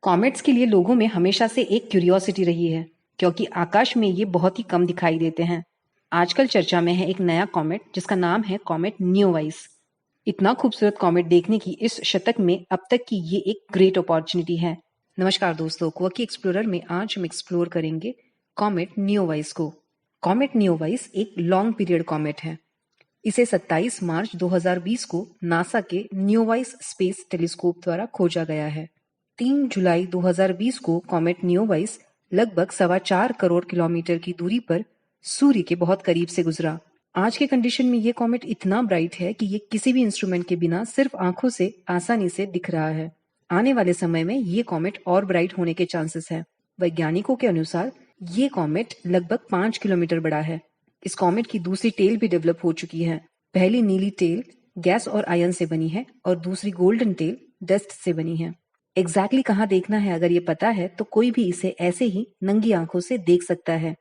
Comets के लिए लोगों में हमेशा से एक क्यूरियोसिटी रही है, क्योंकि आकाश में ये बहुत ही कम दिखाई देते हैं। आजकल चर्चा में है एक नया कॉमेट जिसका नाम है कॉमेट न्योवाइस। इतना खूबसूरत कॉमेट देखने की इस शतक में अब तक की ये एक ग्रेट अपॉर्चुनिटी है। नमस्कार दोस्तों, क्वर्की एक्सप्लोरर में आज हम एक्सप्लोर करेंगे कॉमेट न्योवाइस को। कॉमेट न्योवाइस एक लॉन्ग पीरियड कॉमेट है। इसे 27 मार्च 2020 को नासा के न्योवाइस स्पेस टेलीस्कोप द्वारा खोजा गया है। 3 जुलाई 2020 को कॉमेट न्योवाइस लगभग 4.25 करोड़ किलोमीटर की दूरी पर सूर्य के बहुत करीब से गुजरा। आज के कंडीशन में ये कॉमेट इतना ब्राइट है कि ये किसी भी इंस्ट्रूमेंट के बिना सिर्फ आंखों से आसानी से दिख रहा है। आने वाले समय में ये कॉमेट और ब्राइट होने के चांसेस है। वैज्ञानिकों के अनुसार ये कॉमेट लगभग 5 किलोमीटर बड़ा है। इस कॉमेट की दूसरी टेल भी डेवलप हो चुकी है। पहली नीली टेल गैस और आयन से बनी है और दूसरी गोल्डन टेल डस्ट से बनी है। एग्जैक्टली कहाँ देखना है अगर ये पता है तो कोई भी इसे ऐसे ही नंगी आंखों से देख सकता है।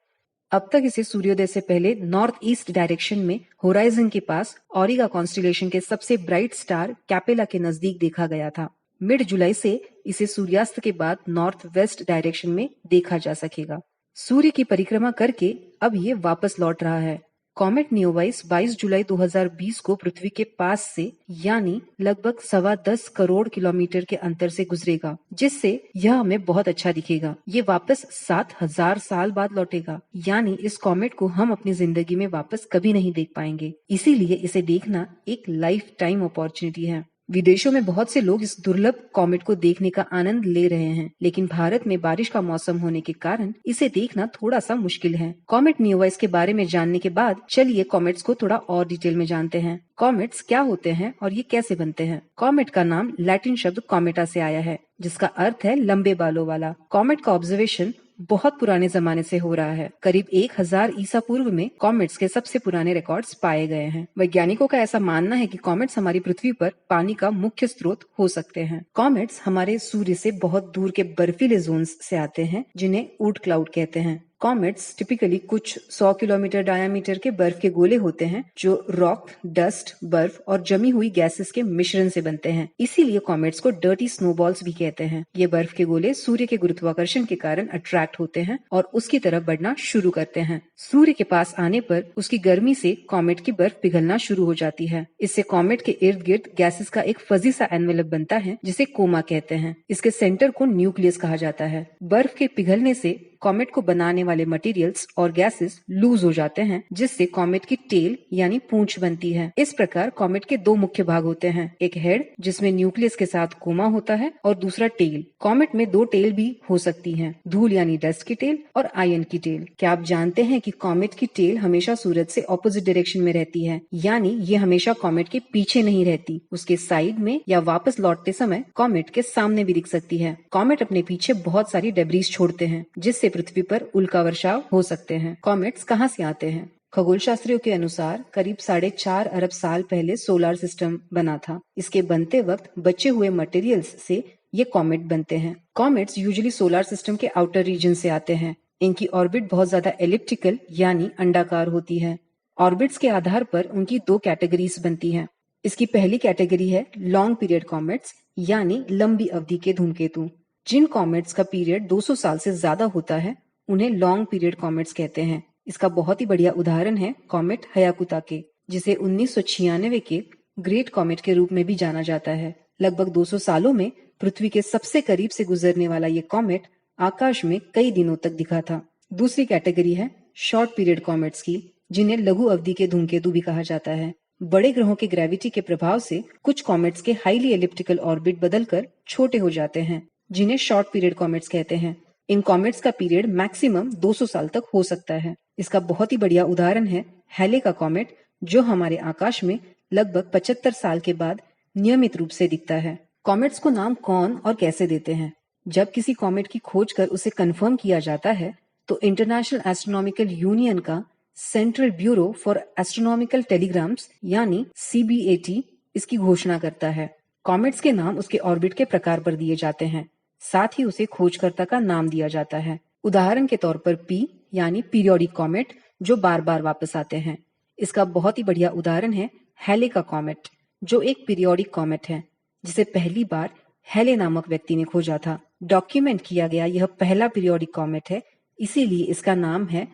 अब तक इसे सूर्योदय से पहले नॉर्थ ईस्ट डायरेक्शन में होराइजन के पास ऑरिगा कॉन्स्टेलेशन के सबसे ब्राइट स्टार कैपेला के नजदीक देखा गया था। मिड जुलाई से इसे सूर्यास्त के बाद नॉर्थ वेस्ट डायरेक्शन में देखा जा सकेगा। सूर्य की परिक्रमा करके अब ये वापस लौट रहा है। कॉमेट न्योवाइस 22 जुलाई 2020 को पृथ्वी के पास से यानी लगभग 10.25 करोड़ किलोमीटर के अंतर से गुजरेगा, जिससे यह हमें बहुत अच्छा दिखेगा। ये वापस 7,000 साल बाद लौटेगा, यानी इस कॉमेट को हम अपनी जिंदगी में वापस कभी नहीं देख पाएंगे। इसीलिए इसे देखना एक लाइफ टाइम अपॉर्चुनिटी है। विदेशों में बहुत से लोग इस दुर्लभ कॉमेट को देखने का आनंद ले रहे हैं, लेकिन भारत में बारिश का मौसम होने के कारण इसे देखना थोड़ा सा मुश्किल है। कॉमेट न्योवाइस के बारे में जानने के बाद चलिए कॉमेट्स को थोड़ा और डिटेल में जानते हैं। कॉमेट्स क्या होते हैं और ये कैसे बनते हैं? कॉमेट का नाम लैटिन शब्द कॉमेटा से आया है, जिसका अर्थ है लंबे बालों वाला। कॉमेट का ऑब्जर्वेशन बहुत पुराने जमाने से हो रहा है। करीब 1000 ईसा पूर्व में कॉमेट्स के सबसे पुराने रिकॉर्ड्स पाए गए हैं। वैज्ञानिकों का ऐसा मानना है कि कॉमेट्स हमारी पृथ्वी पर पानी का मुख्य स्रोत हो सकते हैं। कॉमेट्स हमारे सूर्य से बहुत दूर के बर्फीले जोन्स से आते हैं, जिन्हें ऊट क्लाउड कहते हैं। कॉमेट्स टिपिकली कुछ 100 किलोमीटर डायामीटर के बर्फ के गोले होते हैं, जो रॉक, डस्ट, बर्फ और जमी हुई गैसेस के मिश्रण से बनते हैं। इसीलिए कॉमेट्स को डर्टी स्नोबॉल्स भी कहते हैं। ये बर्फ के गोले सूर्य के गुरुत्वाकर्षण के कारण अट्रैक्ट होते हैं और उसकी तरफ बढ़ना शुरू करते हैं। सूर्य के पास आने पर उसकी गर्मी से कॉमेट की बर्फ पिघलना शुरू हो जाती है। इससे कॉमेट के इर्द गिर्द गैसेस का एक फजी सा एनवेलप बनता है, जिसे कोमा कहते हैं। इसके सेंटर को न्यूक्लियस कहा जाता है। बर्फ के पिघलने से कॉमेट को बनाने वाले मटेरियल्स और गैसेस लूज हो जाते हैं, जिससे कॉमेट की टेल यानी पूंछ बनती है। इस प्रकार कॉमेट के दो मुख्य भाग होते हैं, एक हेड जिसमें न्यूक्लियस के साथ कोमा होता है और दूसरा टेल। कॉमेट में दो टेल भी हो सकती हैं, धूल यानी डस्ट की टेल और आयन की टेल। क्या आप जानते हैं कि कॉमेट की टेल हमेशा सूरज से ऑपोजिट डायरेक्शन में रहती है, यानी ये हमेशा कॉमेट के पीछे नहीं रहती, उसके साइड में या वापस लौटते समय कॉमेट के सामने भी दिख सकती है। कॉमेट अपने पीछे बहुत सारी डेब्रीज छोड़ते हैं, जिससे पृथ्वी पर उल्का वर्षाव हो सकते हैं। कॉमेट्स कहाँ से आते हैं? खगोल शास्त्रियों के अनुसार करीब 4.5 अरब साल पहले सोलर सिस्टम बना था। इसके बनते वक्त बचे हुए मटेरियल्स से ये कॉमेट बनते हैं। कॉमेट्स यूजुअली सोलर सिस्टम के आउटर रीजन से आते हैं। इनकी ऑर्बिट बहुत ज्यादा एलिप्टिकल यानी अंडाकार होती है। ऑर्बिट्स के आधार पर उनकी दो कैटेगरीज बनती हैं। इसकी पहली कैटेगरी है लॉन्ग पीरियड कॉमेट्स यानी लंबी अवधि के धूमकेतु। जिन कॉमेट्स का पीरियड 200 साल से ज्यादा होता है उन्हें लॉन्ग पीरियड कॉमेट्स कहते हैं। इसका बहुत ही बढ़िया उदाहरण है कॉमेट हयाकुता जिसे 1996 के ग्रेट कॉमेट के रूप में भी जाना जाता है। लगभग 200 सालों में पृथ्वी के सबसे करीब से गुजरने वाला ये कॉमेट आकाश में कई दिनों तक दिखा था। दूसरी कैटेगरी है शॉर्ट पीरियड कॉमेट्स की, जिन्हें लघु अवधि के धूमकेतु भी कहा जाता है। बड़े ग्रहों के ग्रेविटी के प्रभाव से कुछ कॉमेट्स के हाईली एलिप्टिकल ऑर्बिट बदलकर छोटे हो जाते हैं, जिन्हें शॉर्ट पीरियड कॉमेट्स कहते हैं। इन कॉमेट्स का पीरियड मैक्सिमम 200 साल तक हो सकता है। इसका बहुत ही बढ़िया उदाहरण है हैले का कॉमेट, जो हमारे आकाश में लगभग 75 साल के बाद नियमित रूप से दिखता है। कॉमेट्स को नाम कौन और कैसे देते हैं? जब किसी कॉमेट की खोज कर उसे कंफर्म किया जाता है तो इंटरनेशनल एस्ट्रोनॉमिकल यूनियन का central bureau for astronomical telegrams यानी CBAT इसकी घोषणा करता है। कॉमेट्स के नाम उसके ऑर्बिट के प्रकार पर दिए जाते हैं, साथ ही उसे खोजकर्ता का नाम दिया जाता है। उदाहरण के तौर पर P यानी पीरियोडिक कॉमेट, जो बार बार वापस आते हैं। इसका बहुत ही बढ़िया उदाहरण है हैले का कॉमेट, जो एक पीरियोडिक कॉमेट है, जिसे पहली बार हैले नामक व्यक्ति ने खोजा था। डॉक्यूमेंट किया गया यह पहला पीरियोडिक कॉमेट है, इसीलिए इसका नाम है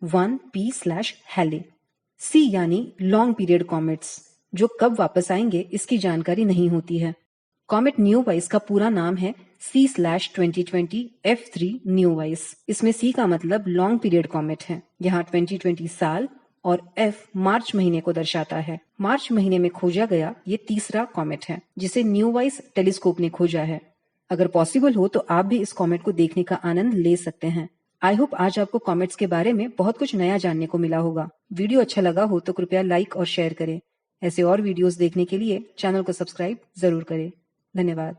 1P/Halley। सी यानी लॉन्ग पीरियड कॉमेट्स, जो कब वापस आएंगे इसकी जानकारी नहीं होती है। कॉमेट न्यूवाइस का पूरा नाम है C/2020 F3 न्यूवाइस। इसमें C का मतलब लॉन्ग पीरियड कॉमेट है। यहाँ 2020 साल और F मार्च महीने को दर्शाता है। मार्च महीने में खोजा गया ये तीसरा कॉमेट है जिसे न्यूवाइस टेलीस्कोप ने खोजा है। अगर पॉसिबल हो तो आप भी इस कॉमेट को देखने का आनंद ले सकते हैं। आई होप आज आपको कॉमेट्स के बारे में बहुत कुछ नया जानने को मिला होगा। वीडियो अच्छा लगा हो तो कृपया लाइक और शेयर करें। ऐसे और वीडियोस देखने के लिए चैनल को सब्सक्राइब जरूर करें। धन्यवाद।